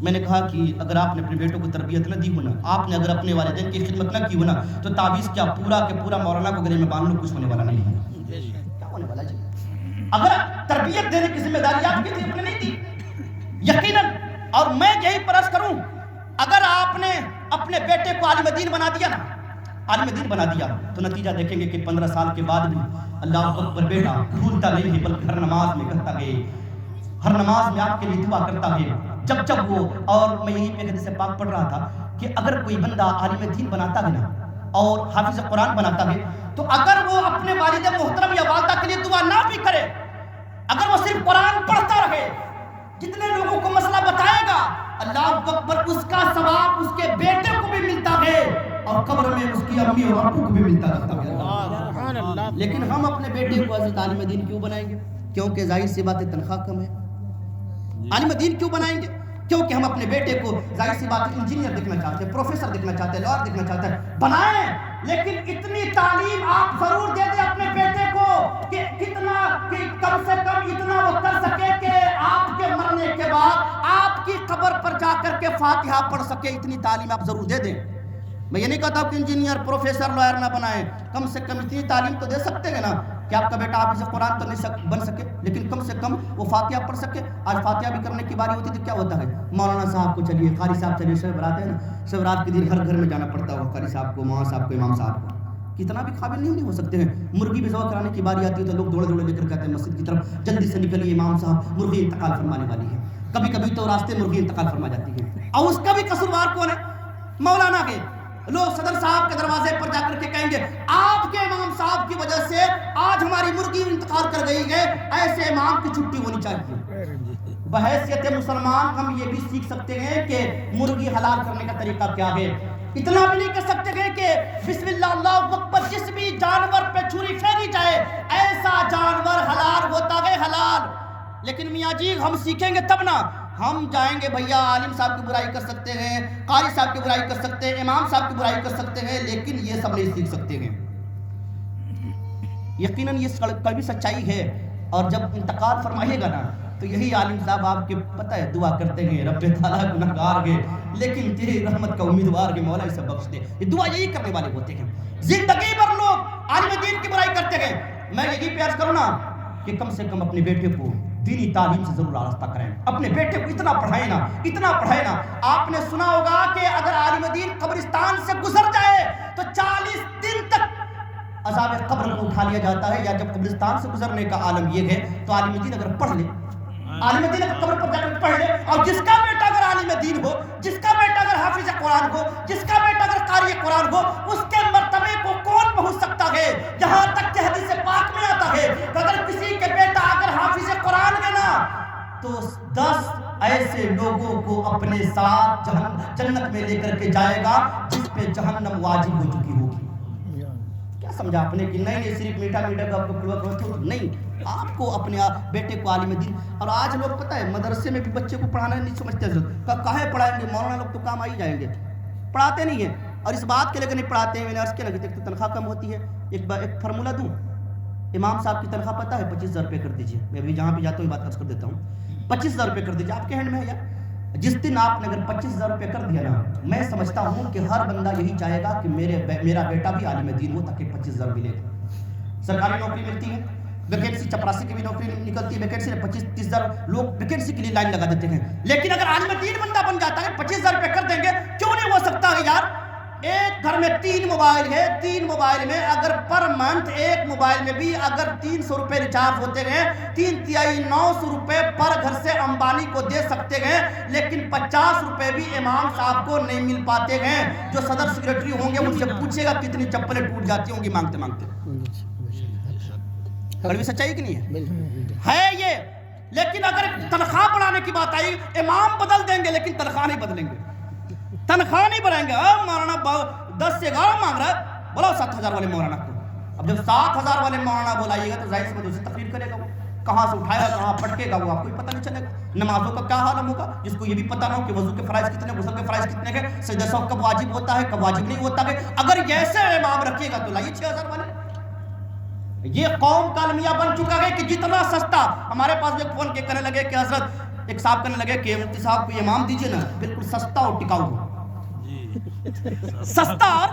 میں نے کہا کہ اگر آپ نے اپنے بیٹوں کو تربیت نہ دی ہو نا، آپ نے اگر اپنے والدین کی خدمت نہ کی ہو نا، تو تعویذ کیا پورا کے پورا مولانا کو گلے میں باندھ لو، کچھ ہونے والا نہیں ہے۔ کیا ہونے والا جی؟ اگر تربیت دینے کی ذمہ داری آپ کی تھی، اپنے نہیں دی یقیناً۔ اور میں یہی پرس کروں، اگر آپ نے اپنے بیٹے کو عالم دین بنا دیا نا، عالم دین بنا دیا، تو نتیجہ دیکھیں گے کہ 15 سال کے بعد بھی اللہ اکبر بیٹا بھولتا نہیں ہے، بلکہ ہر نماز میں کہتا ہے، ہر نماز میں آپ کے لیے دعا کرتا ہے۔ جب وہ، اور میں یہی پہ حدیث پاک پڑھ رہا تھا کہ اگر کوئی بندہ عالم دین بناتا ہے نا اور حافظ قرآن بناتا ہے، تو اگر وہ اپنے والد محترم یا والدہ کے لیے دعا نہ بھی کرے، اگر وہ صرف قرآن پڑھتا رہے، جتنے لوگوں کو مسئلہ بتائے گا، اللہ اکبر، اس کا ثواب اس کے بیٹے کو بھی ملتا ہے اور قبر میں اس کی امی اور ابو کو بھی ملتا رہتا ہے۔ لیکن ہم اپنے بیٹے کو حضرت عالم دین کیوں بنائیں گے؟ کیونکہ ظاہر سی بات ہے تنخواہ کم ہے۔ عالم دین کیوں بنائیں گے؟ کیونکہ ہم اپنے بیٹے کو ظاہر سی بات ہے انجینئر دیکھنا چاہتے ہیں، پروفیسر دیکھنا چاہتے ہیں، لائر دیکھنا چاہتے ہیں، بنائیں، لیکن اتنی تعلیم آپ ضرور دے دیں اپنے بیٹے کو کہ کتنا، کہ کم سے کم اتنا وہ کر سکے کہ آپ کے مرنے کے بعد آپ کی قبر پر جا کر کے فاتحہ پڑھ سکے، اتنی تعلیم آپ ضرور دے دیں۔ میں یہ نہیں کہتا کہ انجینئر، پروفیسر، لائر نہ بنائیں، کم سے کم اتنی تعلیم تو دے سکتے ہیں نا کہ آپ کا بیٹا حافظ قرآن تو نہیں بن سکے، لیکن کم سے کم وہ فاتحہ پڑھ سکے۔ آج فاتحہ بھی کرنے کی باری ہوتی تو کیا ہوتا ہے، مولانا صاحب کو چلیے، قاری صاحب چلیے، شب برات ہے نا، شب رات کے دن ہر گھر میں جانا پڑتا ہے، قاری صاحب کو، مولانا صاحب کو، امام صاحب کو، کتنا بھی قابل نہیں ہو سکتے ہیں۔ مرغی بھی ذبح کرانے کی باری آتی ہے تو لوگ دوڑے دوڑے لے کر کہتے ہیں مسجد کی طرف، جلدی سے نکلیے، امام صاحب مرغی انتقال فرمانے والی ہے۔ کبھی کبھی تو راستے مرغی انتقال فرما جاتی ہے، اور اس کا بھی قصوروار کون ہے؟ مولانا کے لوگ صدر صاحب کے دروازے پر جا کر کے کہیں گے آپ کے امام صاحب کی وجہ سے آج ہماری مرغی انتقال کر گئی ہے، ایسے امام کی چھٹی ہونی چاہیے۔ بحیثیت مسلمان ہم یہ بھی سیکھ سکتے ہیں کہ مرغی حلال کرنے کا طریقہ کیا ہے۔ اتنا بھی نہیں کر سکتے ہیں کہ بسم اللہ اللہ اکبر جس بھی جانور پہ چھری پھیری جائے ایسا جانور حلال ہوتا ہے، حلال۔ لیکن میاں جی ہم سیکھیں گے تب نا، ہم جائیں گے بھیا عالم صاحب کی برائی کر سکتے ہیں، قاری صاحب کی برائی کر سکتے ہیں، امام صاحب کی برائی کر سکتے ہیں، لیکن یہ سب نہیں سیکھ سکتے ہیں۔ یقیناً یہ کبھی سچائی ہے، اور جب انتقال فرمائے گا نا تو یہی عالم صاحب آپ کے پتہ ہے دعا کرتے ہیں، رب تعالیٰ گناہگار ہے لیکن تیری رحمت کا امیدوار ہے، مولا اسے بخش دے، یہ دعا یہی کرنے والے ہوتے ہیں۔ زندگی بھر لوگ عالم دین کی برائی کرتے ہیں، میں یہی پیار کروں نا کہ کم سے کم اپنے بیٹے کو دینی تعلیم سے ضرور آراستہ کریں، اپنے بیٹے کو اتنا پڑھائیں نا، اتنا پڑھائیں نا۔ آپ نے سنا ہوگا کہ اگر عالم دین قبرستان سے گزر جائے تو 40 دن تک عذاب قبر کو اٹھا لیا جاتا ہے، یا جب قبرستان سے گزرنے کا عالم یہ ہے تو عالم دین اگر پڑھ لے، عالم دین اگر قبر پر جا کر پڑھ لے، اور جس کا بیٹا اگر عالم دین ہو، جس کا بیٹا اگر حافظ قرآن ہو، جس کا بیٹا اگر قاری قرآن ہو، اس کے مرتبے کو کون پہنچ سکتا ہے؟ یہاں تک کہ حدیث پاک میں آتا ہے کہ اگر کسی کے بیٹا اگر حافظ قرآن ہے نا تو 10 ایسے لوگوں کو اپنے ساتھ جنت میں لے کر کے جائے گا جس پہ جہنم واجب ہو چکی ہوگی۔ کیا سمجھا آپ نے کہ نہیں صرف میٹھا میٹھا کا آپ کو نہیں، آپ کو اپنے بیٹے کو عالم دین۔ اور آج لوگ پتہ ہے مدرسے میں بھی بچے کو پڑھانا نہیں سمجھتے، حضرت کاہے پڑھائیں گے، مولانا لوگ تو کام آ ہی جائیں گے، پڑھاتے نہیں ہیں، اور اس بات کے لے کر نہیں پڑھاتے ہیں۔ میں نے عرض کیا لگے تو تنخواہ کم ہوتی ہے، ایک فارمولہ دوں، امام صاحب کی تنخواہ پتہ ہے 25,000 روپے کر دیجیے، میں ابھی جہاں پہ جاتا ہوں یہ بات عرض کر دیتا ہوں، 25,000 روپے کر دیجیے، آپ کے ہینڈ میں ہے یار۔ جس دن آپ نے اگر 25,000 روپے کر دیا نا، میں سمجھتا ہوں کہ ہر بندہ یہی چاہے گا کہ میرا بیٹا بھی عالم دین ہو تاکہ 25,000 ملے۔ سرکاری نوکری ملتی ہے، ویکینسی چپراسی کی بھی نوکری نکلتی ہے، ویکینسی 25-30,000 لوگ ویکینسی کے لیے لائن لگا دیتے ہیں، لیکن اگر عالم دین بندہ بن جاتا ہے 25,000 روپے کر دیں گے، کیوں نہیں ہو سکتا ہے یار؟ ایک گھر میں 3 موبائل ہے، 3 موبائل میں اگر پر منتھ ایک موبائل میں بھی اگر 300 روپے ریچارج ہوتے ہیں، 3 تیائی 900 روپے پر گھر سے امبانی کو دے سکتے ہیں، لیکن 50 روپے بھی امام صاحب کو نہیں مل پاتے ہیں۔ جو صدر سیکریٹری ہوں گے ان سے پوچھے گا کتنی چپلیں ٹوٹ جاتی ہوں گی مانگتے مانگتے۔ کڑوی سچائی کہ نہیں ہے یہ؟ لیکن اگر تنخواہ بڑھانے کی بات آئی، امام بدل دیں گے لیکن تنخواہ نہیں بدلیں گے، تنخواہ نہیں بڑھائیں گے۔ مولانا 10 سے 11 مانگ رہا ہے، بلاؤ 7,000 والے مولانا کو۔ اب جب 7,000 والے مولانا بلائیے گا تو ظاہر سے اسے تقریر کرے گا، وہ کہاں سے اٹھائے گا کہاں پٹکے گا وہ آپ کو پتہ نہیں چلے گا۔ نمازوں کا کیا حال ہوگا، جس کو یہ بھی پتہ نہ ہو کہ وضو کے فرائض کتنے، غسل کے فرائض کتنے ہیں، سجدہ سہو کب واجب ہوتا ہے کب واجب نہیں ہوتا ہے۔ اگر ایسے امام رکھے گا تو لائیے 6,000 والے۔ یہ قوم کا المیہ بن چکا ہے کہ جتنا سستا، ہمارے پاس ایک فون کے کرنے لگے کہ حضرت ایک صاحب کہنے لگے کہ مفتی صاحب کو یہ امام دیجئے نا بالکل سستا اور ٹکاؤ ہو، سستا اور